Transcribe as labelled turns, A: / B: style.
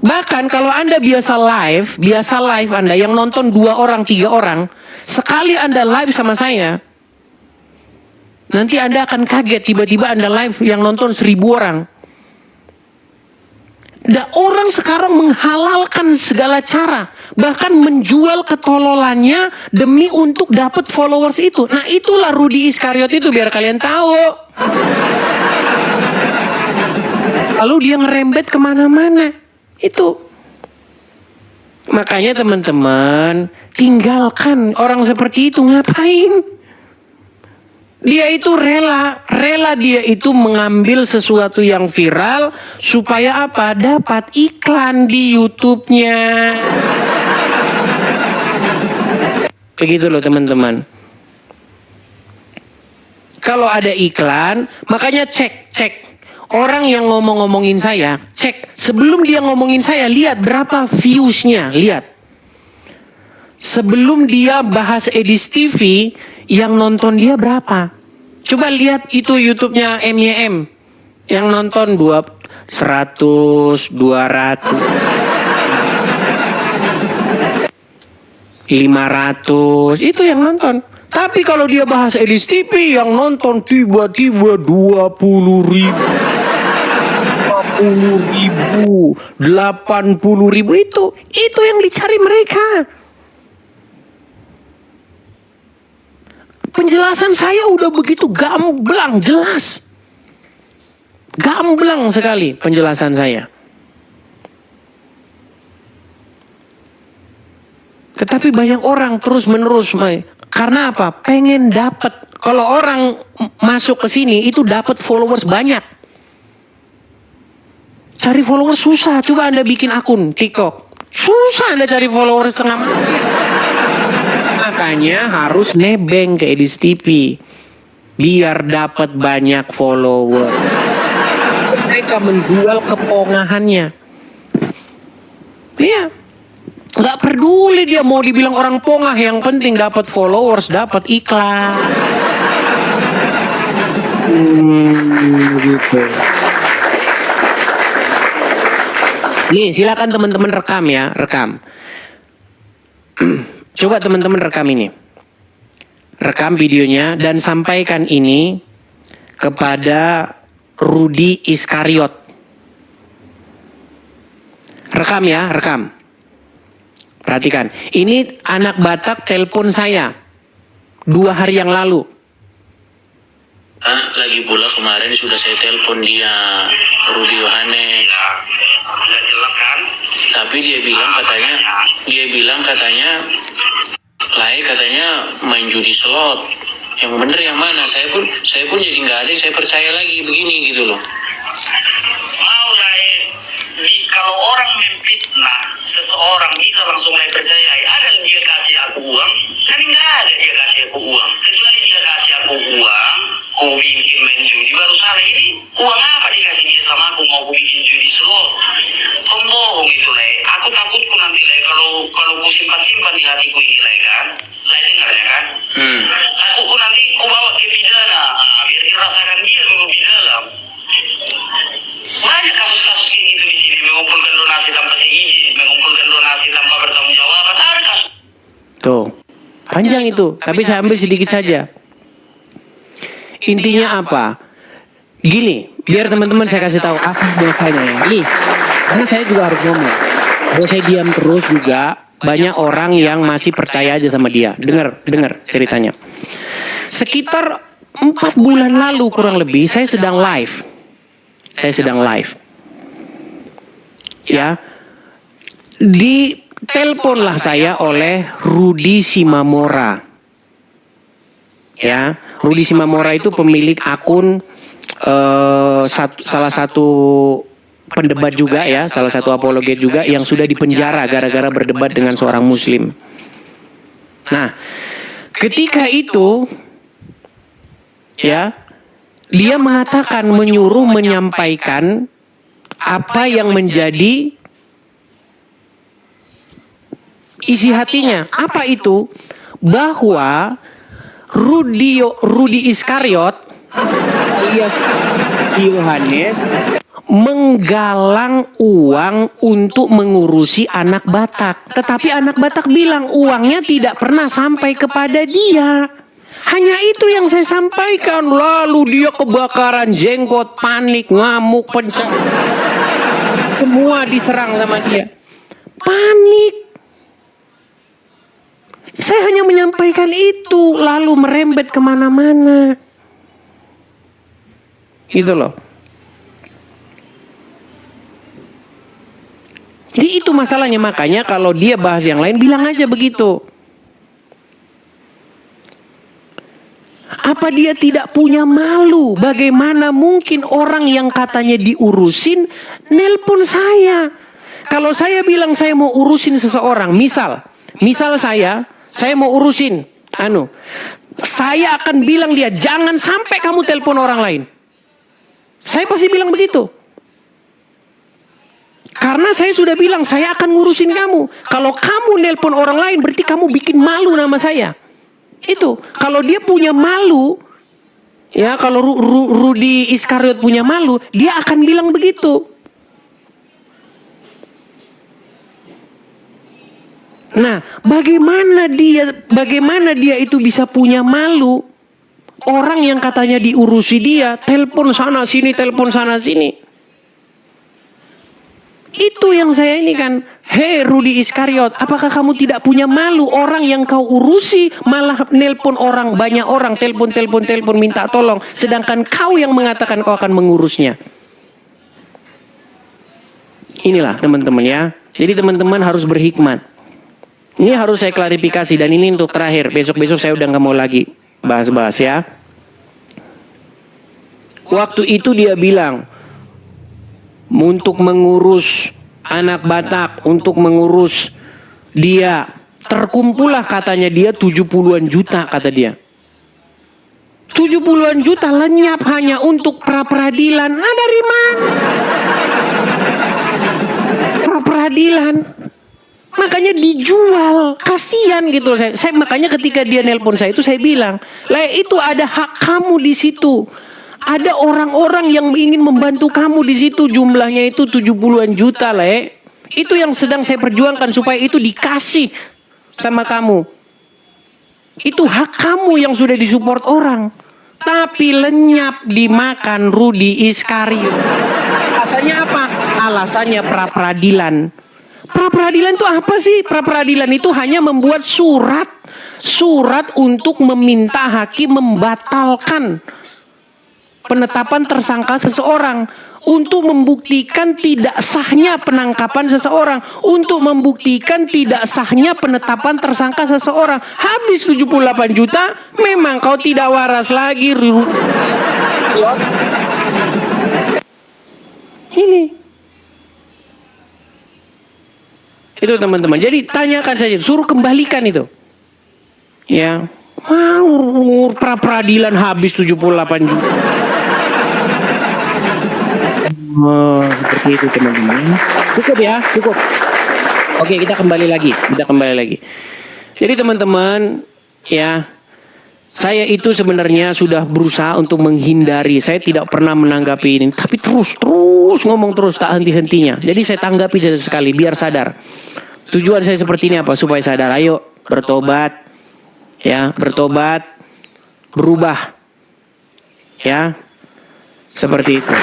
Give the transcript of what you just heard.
A: Bahkan kalau Anda biasa live Anda yang nonton 2 orang, 3 orang, sekali Anda live sama saya, nanti Anda akan kaget tiba-tiba Anda live yang nonton 1000 orang. Dan orang sekarang menghalalkan segala cara, bahkan menjual ketololannya demi untuk dapat followers itu. Nah, itulah Rudy Iskariot itu, biar kalian tahu. Lalu dia ngerembet kemana-mana. Itu. Makanya teman-teman, tinggalkan orang seperti itu. Ngapain? Dia itu rela dia itu mengambil sesuatu yang viral supaya apa? Dapat iklan di YouTube-nya. Begitu loh teman-teman. Kalau ada iklan, makanya cek. Orang yang ngomongin saya, cek. Sebelum dia ngomongin saya, lihat berapa views-nya, lihat. Sebelum dia bahas Edis TV, yang nonton dia berapa? Coba lihat itu YouTube-nya MYM. Yang nonton 100, 200, 500. Itu yang nonton. Tapi kalau dia bahas Edis TV, yang nonton tiba-tiba 20.000. 50.000, 80.000. Itu yang dicari mereka. Penjelasan saya udah begitu gamblang, jelas. Gamblang sekali penjelasan saya. Tetapi banyak orang terus-menerus. Karena apa? Pengen dapat. Kalau orang masuk ke sini itu dapat followers banyak. Cari followers susah. Coba Anda bikin akun TikTok. Susah Anda cari followers setengah mati. Makanya harus nebeng ke Edis TV biar dapat banyak follower. Mereka menjual kepongahannya. Iya, nggak peduli dia mau dibilang orang pongah, yang penting dapat followers, dapat iklan. Gitu. Nih, silakan teman-teman rekam ya, rekam. Coba teman-teman rekam ini. Rekam videonya dan sampaikan ini kepada Rudy Iskariot. Rekam ya, rekam. Perhatikan. Ini anak Batak telepon saya 2 hari yang lalu.
B: Lagi pula kemarin sudah saya telepon dia, Rudy Yohanes. Nggak jelas kan? Tapi dia bilang katanya, katanya main judi slot. Yang bener yang mana? Saya pun jadi nggak ada yang saya percaya lagi begini gitu loh. Mau kalau orang memfitnah seseorang bisa langsung percaya. Ada dia kasih aku uang, kan nggak ada dia kasih aku uang. Kecuali dia kasih aku uang, aku bikin main judi baru salah. Ini uang apa dikasih dia sama aku mau bikin judi slot? Pembohong itu Aku takutku nanti kalau ku simpan di hatiku ini kan. Dengarnya kan? Takutku nanti ku bawa ke pidana, biar dirasakan dia dulu di dalam. Banyak kasus-kasus kayak gitu di sini, mengumpulkan donasi tanpa seizin, mengumpulkan donasi tanpa bertanggung jawab. Ada kasus.
A: Tuh, panjang itu, tapi saya ambil sedikit saja. Intinya apa? Gini, biar teman-teman saya kasih tahu asal muasalnya ya. Nih, karena saya juga harus ngomong. Kalau saya diam terus juga, banyak orang yang masih percaya aja sama dia. Dengar ceritanya. Sekitar 4 bulan lalu kurang lebih, saya sedang live. Ya. Diteleponlah saya oleh Rudy Simamora. Ya, Rudy Simamora itu pemilik akun salah satu pendebat juga ya, salah satu apologet juga yang sudah dipenjara gara-gara berdebat dengan seorang muslim. Nah, ketika itu ya, dia mengatakan, menyuruh menyampaikan apa yang menjadi isi hatinya. Apa itu? Bahwa Rudy Iskariot alias Yohanes menggalang uang untuk mengurusi anak Batak. Tetapi anak Batak bilang uangnya tidak pernah sampai kepada dia. Hanya itu yang saya sampaikan. Lalu dia kebakaran jenggot, panik, ngamuk, pencet. Semua diserang sama dia. Panik. Saya hanya menyampaikan itu, lalu merembet kemana-mana. Gitu loh. Jadi itu masalahnya, makanya kalau dia bahas yang lain bilang aja begitu. Apa dia tidak punya malu? Bagaimana mungkin orang yang katanya diurusin nelpon saya? Kalau saya bilang saya mau urusin seseorang, misal saya mau urusin saya akan bilang dia jangan sampai kamu telepon orang lain. Saya pasti bilang begitu. Karena saya sudah bilang saya akan ngurusin kamu. Kalau kamu nelpon orang lain berarti kamu bikin malu nama saya. Itu kalau dia punya malu, ya kalau Rudy Iskariot punya malu, dia akan bilang begitu. Nah, bagaimana dia itu bisa punya malu? Orang yang katanya diurusi dia, telepon sana sini, telepon sana sini. Itu yang saya ini kan, hei Rudy Iskariot, apakah kamu tidak punya malu? Orang yang kau urusi malah nelpon orang, banyak orang, telepon minta tolong. Sedangkan kau yang mengatakan kau akan mengurusnya. Inilah teman-teman ya. Jadi teman-teman harus berhikmat. Ini harus saya klarifikasi dan ini untuk terakhir. Besok-besok saya udah gak mau lagi bahas-bahas ya. Waktu itu dia bilang, untuk mengurus anak Batak, untuk mengurus dia, terkumpullah katanya dia 70-an juta kata dia. 70-an juta lenyap hanya untuk pra-peradilan. Nah, dari mana? Pra-peradilan. Makanya dijual, kasihan gitu. Saya makanya ketika dia nelpon saya itu saya bilang, "Lah itu ada hak kamu di situ. Ada orang-orang yang ingin membantu kamu di situ, jumlahnya itu 70-an juta, Le. Itu yang sedang saya perjuangkan supaya itu dikasih sama kamu. Itu hak kamu yang sudah disupport orang. Tapi lenyap dimakan Rudy Iskariot. Alasannya apa? Alasannya pra-peradilan. Pra-peradilan itu apa sih? Pra-peradilan itu hanya membuat surat untuk meminta hakim membatalkan penetapan tersangka seseorang, untuk membuktikan tidak sahnya penangkapan seseorang, untuk membuktikan tidak sahnya penetapan tersangka seseorang. Habis 78 juta, memang kau tidak waras lagi. Ini. Itu teman-teman. Jadi tanyakan saja, suruh kembalikan itu. Ya. Mau pra-peradilan habis 78 juta. Oh, seperti itu teman-teman. Cukup ya, cukup. Oke, kita kembali lagi. Jadi teman-teman, ya, saya itu sebenarnya sudah berusaha untuk menghindari. Saya tidak pernah menanggapi ini, tapi terus ngomong terus tak henti-hentinya. Jadi saya tanggapi sekali biar sadar. Tujuan saya seperti ini apa? Supaya sadar. Ayo bertobat, ya, berubah, ya, seperti itu.